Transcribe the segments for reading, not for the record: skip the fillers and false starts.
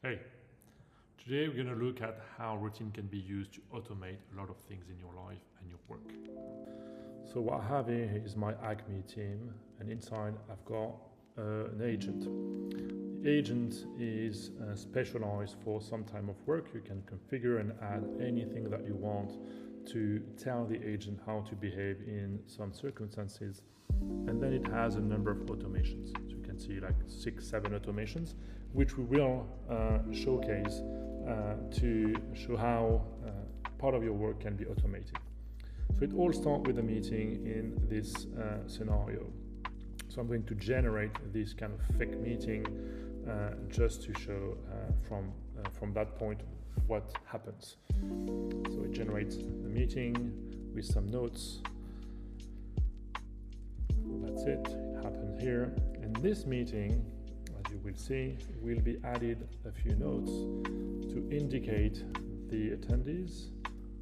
Hey, today we're going to look at how routine can be used to automate a lot of things in your life and your work. So what I have here is my Acme team, and inside I've got an agent. The agent is specialized for some time of work. You can configure and add anything that you want to tell the agent how to behave in some circumstances. And then it has a number of automations. So you can see like 6-7 automations, which we will showcase to show how part of your work can be automated. So it all starts with a meeting in this scenario. So I'm going to generate this kind of fake meeting just to show from that point what happens. So it generates a meeting with some notes. That's it. It happens here. And this meeting, as you will see, will be added a few notes to indicate the attendees,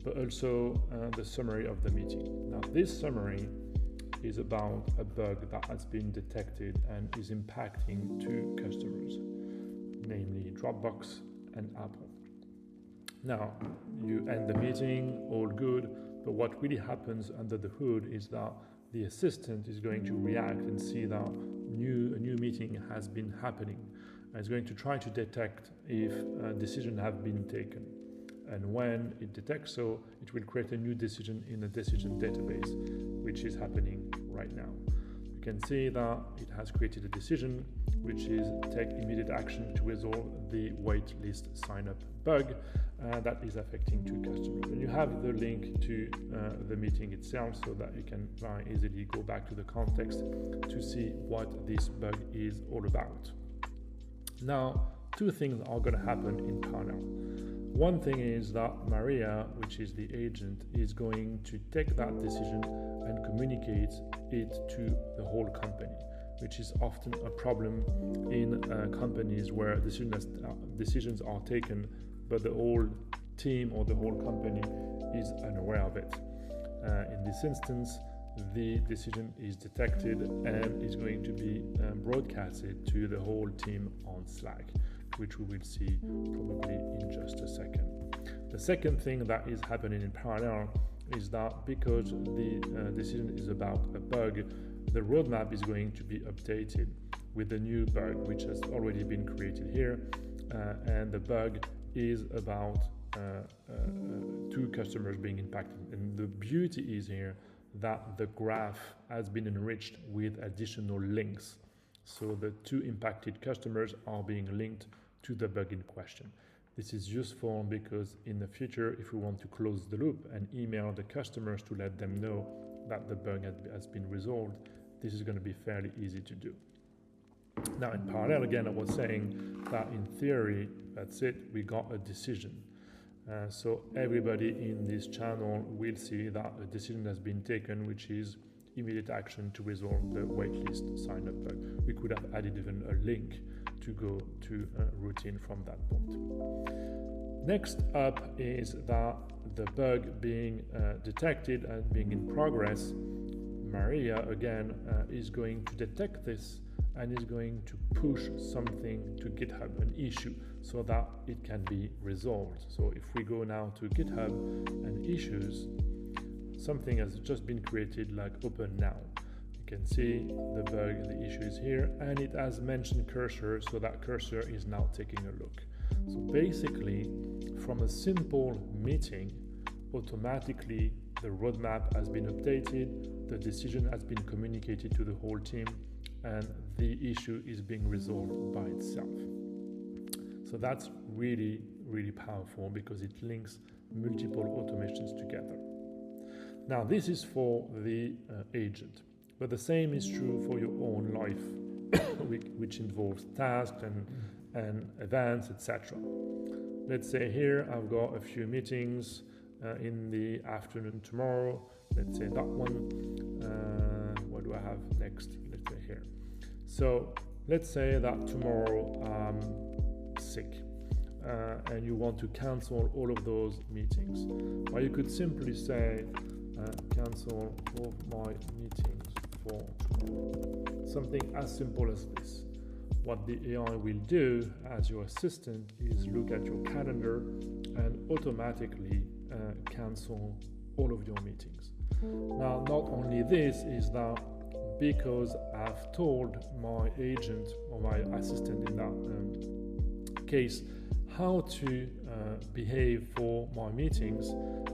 but also the summary of the meeting. Now, this summary is about a bug that has been detected and is impacting two customers, namely Dropbox and Apple. Now, you end the meeting, all good, but what really happens under the hood is that the assistant is going to react and see that a new meeting has been happening. And it's going to try to detect if a decision have been taken. And when it detects so, it will create a new decision in the decision database, which is happening right now. You can see that it has created a decision, which is take immediate action to resolve the waitlist sign-up bug that is affecting two customers. And you have the link to the meeting itself so that you can very easily go back to the context to see what this bug is all about. Now, two things are going to happen in parallel. One thing is that Maria, which is the agent, is going to take that decision and communicate it to the whole company, which is often a problem in companies where decisions are taken, but the whole team or the whole company is unaware of it. In this instance, the decision is detected and is going to be broadcasted to the whole team on Slack, which we will see probably in just a second. The second thing that is happening in parallel is that because the decision is about a bug, the roadmap is going to be updated with the new bug, which has already been created here, and the bug is about two customers being impacted. And the beauty is here that the graph has been enriched with additional links. So the two impacted customers are being linked to the bug in question. This is useful because in the future, if we want to close the loop and email the customers to let them know that the bug has been resolved, this is going to be fairly easy to do. Now, in parallel, again, I was saying that in theory, that's it, we got a decision. So everybody in this channel will see that a decision has been taken, which is immediate action to resolve the waitlist sign-up bug. We could have added even a link to go to routine from that point. Next up is that the bug being detected and being in progress. Maria, again, is going to detect this and is going to push something to GitHub, an issue, so that it can be resolved. So if we go now to GitHub and issues, something has just been created like open now. You can see the bug, the issue is here, and it has mentioned cursor, so that cursor is now taking a look. So basically, from a simple meeting, automatically the roadmap has been updated, the decision has been communicated to the whole team, and the issue is being resolved by itself. So that's really, really powerful because it links multiple automations together. Now, this is for the agent, but the same is true for your own life, which involves tasks and events, etc. Let's say here I've got a few meetings in the afternoon tomorrow. Let's say that one. What do I have next? Let's say here. So let's say that tomorrow I'm sick and you want to cancel all of those meetings. Or you could simply say cancel all my meetings for tomorrow. Something as simple as this. what the AI will do as your assistant is look at your calendar and automatically cancel all of your meetings. Now, not only this is that because I've told my agent or my assistant in that case how to behave for my meetings,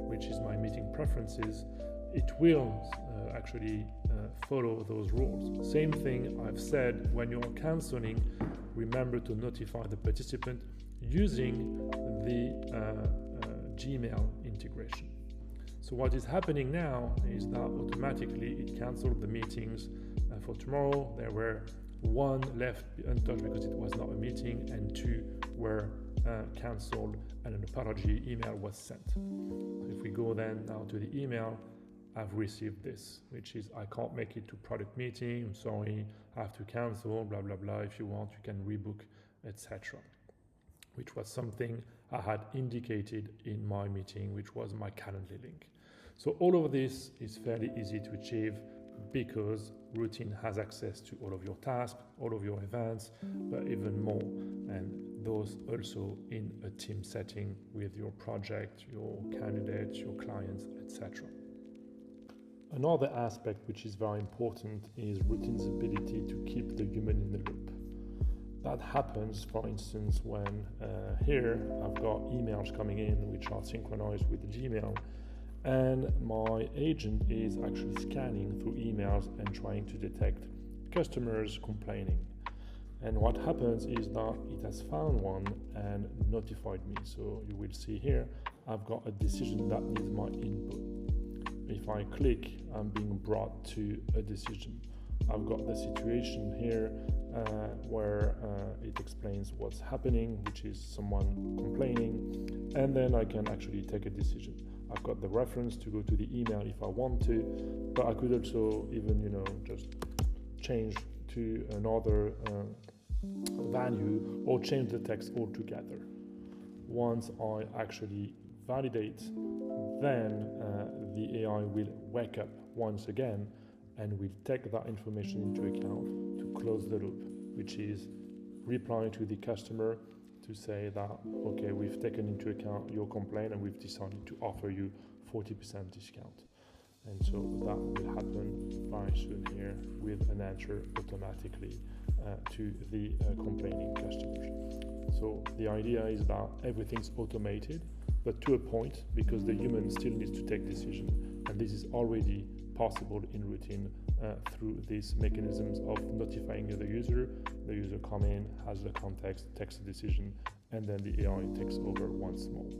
which is my meeting preferences, it will actually follow those rules. Same thing I've said, when you're canceling, remember to notify the participant using the Gmail integration. So what is happening now is that automatically it canceled the meetings for tomorrow. There were 1 left untouched because it was not a meeting, and 2 were cancelled, and an apology email was sent. So if we go then now to the email, I've received this, which is, I can't make it to product meeting, I'm sorry, I have to cancel, blah blah blah, if you want you can rebook, etc. Which was something I had indicated in my meeting, which was my Calendly link. So all of this is fairly easy to achieve because Routine has access to all of your tasks, all of your events, but even more, and those also in a team setting with your project, your candidates, your clients, etc. Another aspect which is very important is Routine's ability to keep the human in the loop. That happens, for instance, when here I've got emails coming in which are synchronized with Gmail, and my agent is actually scanning through emails and trying to detect customers complaining. And what happens is that it has found one and notified me. So you will see here, I've got a decision that needs my input. If I click, I'm being brought to a decision. I've got the situation here where it explains what's happening, which is someone complaining, and then I can actually take a decision. I've got the reference to go to the email if I want to, but I could also even, just change to another value or change the text altogether. Once I actually validate, then the AI will wake up once again and will take that information into account to close the loop, which is replying to the customer to say that, okay, we've taken into account your complaint and we've decided to offer you 40% discount. And so that will happen very soon here with an answer automatically to the complaining customers. So the idea is that everything's automated, but to a point, because the human still needs to take decision, and this is already possible in Routine through these mechanisms of notifying the user come in, has the context, takes a decision, and then the AI takes over once more.